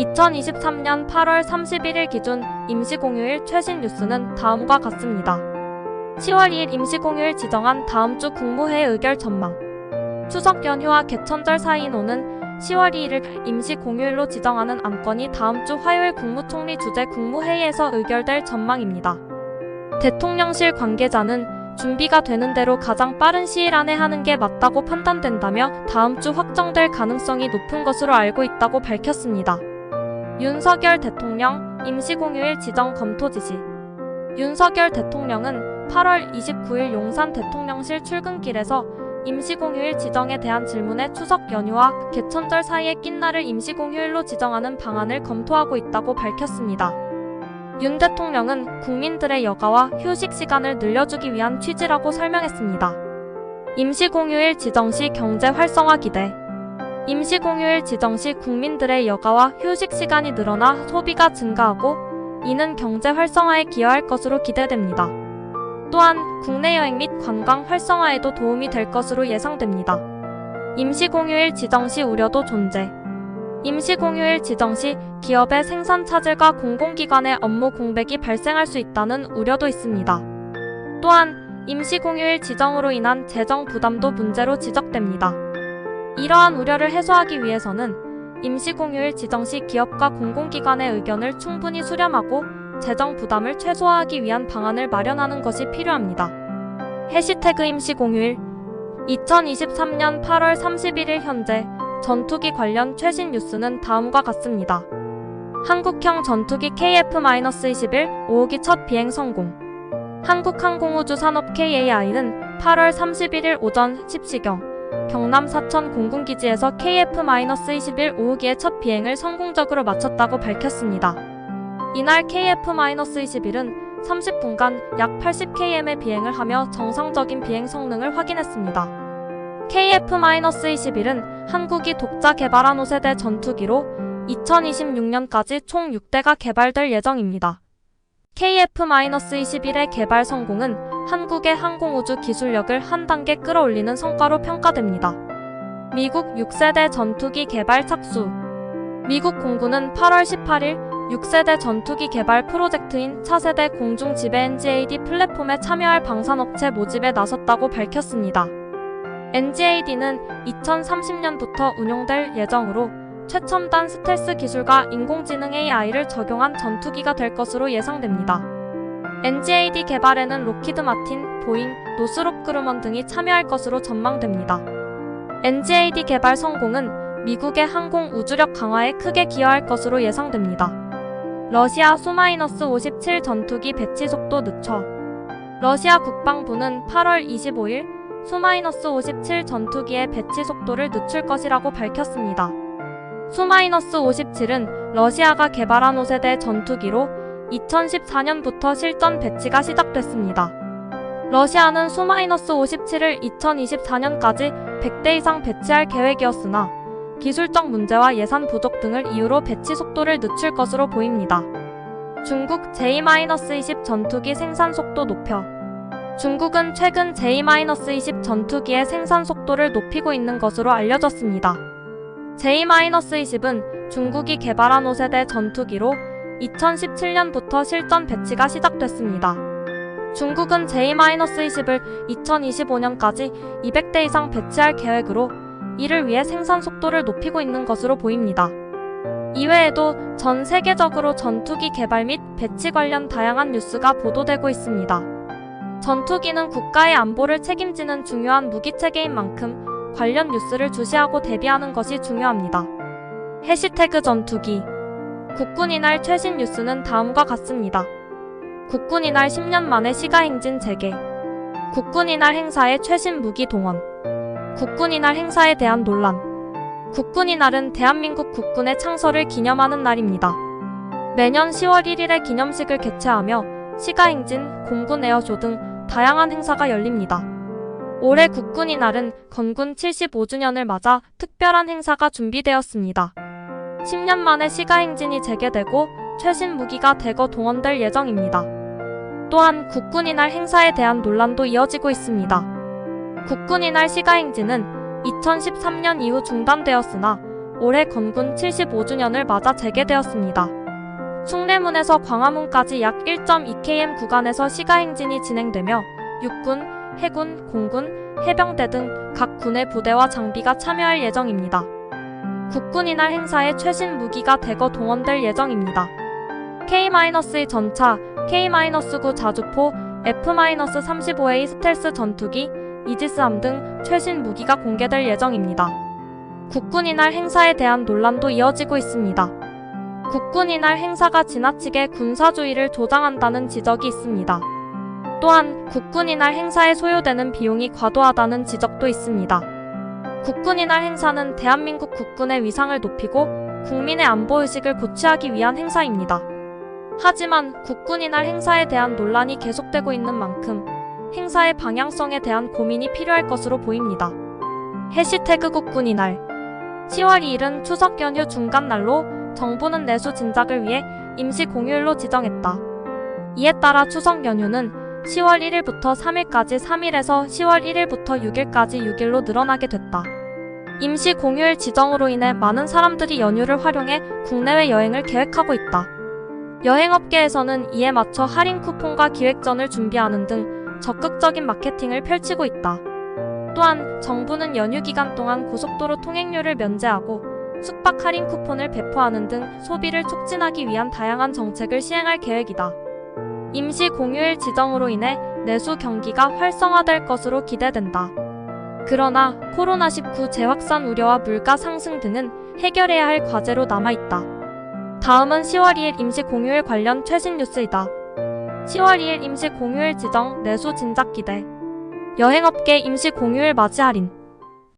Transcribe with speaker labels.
Speaker 1: 2023년 8월 31일 기준 임시공휴일 최신 뉴스는 다음과 같습니다. 10월 2일 임시공휴일 지정한 다음 주 국무회의 의결 전망. 추석 연휴와 개천절 사이인 오는 10월 2일을 임시공휴일로 지정하는 안건이 다음 주 화요일 국무총리 주재 국무회의에서 의결될 전망입니다. 대통령실 관계자는 준비가 되는 대로 가장 빠른 시일 안에 하는 게 맞다고 판단된다며 다음 주 확정될 가능성이 높은 것으로 알고 있다고 밝혔습니다. 윤석열 대통령 임시공휴일 지정 검토 지시. 윤석열 대통령은 8월 29일 용산 대통령실 출근길에서 임시공휴일 지정에 대한 질문에 추석 연휴와 개천절 사이에 낀 날을 임시공휴일로 지정하는 방안을 검토하고 있다고 밝혔습니다. 윤 대통령은 국민들의 여가와 휴식 시간을 늘려주기 위한 취지라고 설명했습니다. 임시공휴일 지정 시 경제 활성화 기대. 임시공휴일 지정 시 국민들의 여가와 휴식 시간이 늘어나 소비가 증가하고 이는 경제 활성화에 기여할 것으로 기대됩니다. 또한 국내 여행 및 관광 활성화에도 도움이 될 것으로 예상됩니다. 임시공휴일 지정 시 우려도 존재. 임시공휴일 지정 시 기업의 생산 차질과 공공기관의 업무 공백이 발생할 수 있다는 우려도 있습니다. 또한 임시공휴일 지정으로 인한 재정 부담도 문제로 지적됩니다. 이러한 우려를 해소하기 위해서는 임시공휴일 지정 시 기업과 공공기관의 의견을 충분히 수렴하고 재정 부담을 최소화하기 위한 방안을 마련하는 것이 필요합니다. 해시태그 임시공휴일. 2023년 8월 31일 현재 전투기 관련 최신 뉴스는 다음과 같습니다. 한국형 전투기 KF-21 5호기 첫 비행 성공. 한국항공우주산업 KAI는 8월 31일 오전 10시경 경남 사천 공군기지에서 KF-21 5호기의 첫 비행을 성공적으로 마쳤다고 밝혔습니다. 이날 KF-21은 30분간 약 80km의 비행을 하며 정상적인 비행 성능을 확인했습니다. KF-21은 한국이 독자 개발한 5세대 전투기로 2026년까지 총 6대가 개발될 예정입니다. KF-21의 개발 성공은 한국의 항공우주 기술력을 한 단계 끌어올리는 성과로 평가됩니다. 미국 6세대 전투기 개발 착수. 미국 공군은 8월 18일 6세대 전투기 개발 프로젝트인 차세대 공중지배 NGAD 플랫폼에 참여할 방산업체 모집에 나섰다고 밝혔습니다. NGAD는 2030년부터 운용될 예정으로 최첨단 스텔스 기술과 인공지능 AI를 적용한 전투기가 될 것으로 예상됩니다. NGAD 개발에는 로키드 마틴, 보잉, 노스롭 그루먼 등이 참여할 것으로 전망됩니다. NGAD 개발 성공은 미국의 항공 우주력 강화에 크게 기여할 것으로 예상됩니다. 러시아 수-57 전투기 배치 속도 늦춰. 러시아 국방부는 8월 25일 수-57 전투기의 배치 속도를 늦출 것이라고 밝혔습니다. 수-57은 러시아가 개발한 5세대 전투기로 2014년부터 실전 배치가 시작됐습니다. 러시아는 수-57을 2024년까지 100대 이상 배치할 계획이었으나 기술적 문제와 예산 부족 등을 이유로 배치 속도를 늦출 것으로 보입니다. 중국 J-20 전투기 생산 속도 높여. 중국은 최근 J-20 전투기의 생산 속도를 높이고 있는 것으로 알려졌습니다. J-20은 중국이 개발한 5세대 전투기로 2017년부터 실전 배치가 시작됐습니다. 중국은 J-20을 2025년까지 200대 이상 배치할 계획으로 이를 위해 생산 속도를 높이고 있는 것으로 보입니다. 이외에도 전 세계적으로 전투기 개발 및 배치 관련 다양한 뉴스가 보도되고 있습니다. 전투기는 국가의 안보를 책임지는 중요한 무기체계인 만큼 관련 뉴스를 주시하고 대비하는 것이 중요합니다. 해시태그 전투기. 국군이날 최신 뉴스는 다음과 같습니다. 국군이날 10년 만에 시가행진 재개. 국군이날 행사의 최신 무기 동원. 국군이날 행사에 대한 논란. 국군이날은 대한민국 국군의 창설을 기념하는 날입니다. 매년 10월 1일에 기념식을 개최하며 시가행진, 공군 에어쇼 등 다양한 행사가 열립니다. 올해 국군이날은 건군 75주년을 맞아 특별한 행사가 준비되었습니다. 10년 만에 시가행진이 재개되고 최신 무기가 대거 동원될 예정입니다. 또한 국군이날 행사에 대한 논란도 이어지고 있습니다. 국군이날 시가행진은 2013년 이후 중단되었으나 올해 건군 75주년을 맞아 재개되었습니다. 숭례문에서 광화문까지 약 1.2km 구간에서 시가행진이 진행되며 육군, 해군, 공군, 해병대 등 각 군의 부대와 장비가 참여할 예정입니다. 국군이날 행사에 최신 무기가 대거 동원될 예정입니다. K-2 전차, K-9 자주포, F-35A 스텔스 전투기, 이지스함 등 최신 무기가 공개될 예정입니다. 국군이날 행사에 대한 논란도 이어지고 있습니다. 국군이날 행사가 지나치게 군사주의를 조장한다는 지적이 있습니다. 또한 국군이날 행사에 소요되는 비용이 과도하다는 지적도 있습니다. 국군이날 행사는 대한민국 국군의 위상을 높이고 국민의 안보의식을 고취하기 위한 행사입니다. 하지만 국군이날 행사에 대한 논란이 계속되고 있는 만큼 행사의 방향성에 대한 고민이 필요할 것으로 보입니다. 해시태그 국군이날 10월 2일은 추석 연휴 중간날로 정부는 내수 진작을 위해 임시 공휴일로 지정했다. 이에 따라 추석 연휴는 10월 1일부터 3일까지 3일에서 10월 1일부터 6일까지 6일로 늘어나게 됐다. 임시 공휴일 지정으로 인해 많은 사람들이 연휴를 활용해 국내외 여행을 계획하고 있다. 여행업계에서는 이에 맞춰 할인 쿠폰과 기획전을 준비하는 등 적극적인 마케팅을 펼치고 있다. 또한 정부는 연휴 기간 동안 고속도로 통행료를 면제하고 숙박 할인 쿠폰을 배포하는 등 소비를 촉진하기 위한 다양한 정책을 시행할 계획이다. 임시 공휴일 지정으로 인해 내수 경기가 활성화될 것으로 기대된다. 그러나 코로나19 재확산 우려와 물가 상승 등은 해결해야 할 과제로 남아있다. 다음은 10월 2일 임시 공휴일 관련 최신 뉴스이다. 10월 2일 임시 공휴일 지정 내수 진작 기대. 여행업계 임시 공휴일 맞이 할인.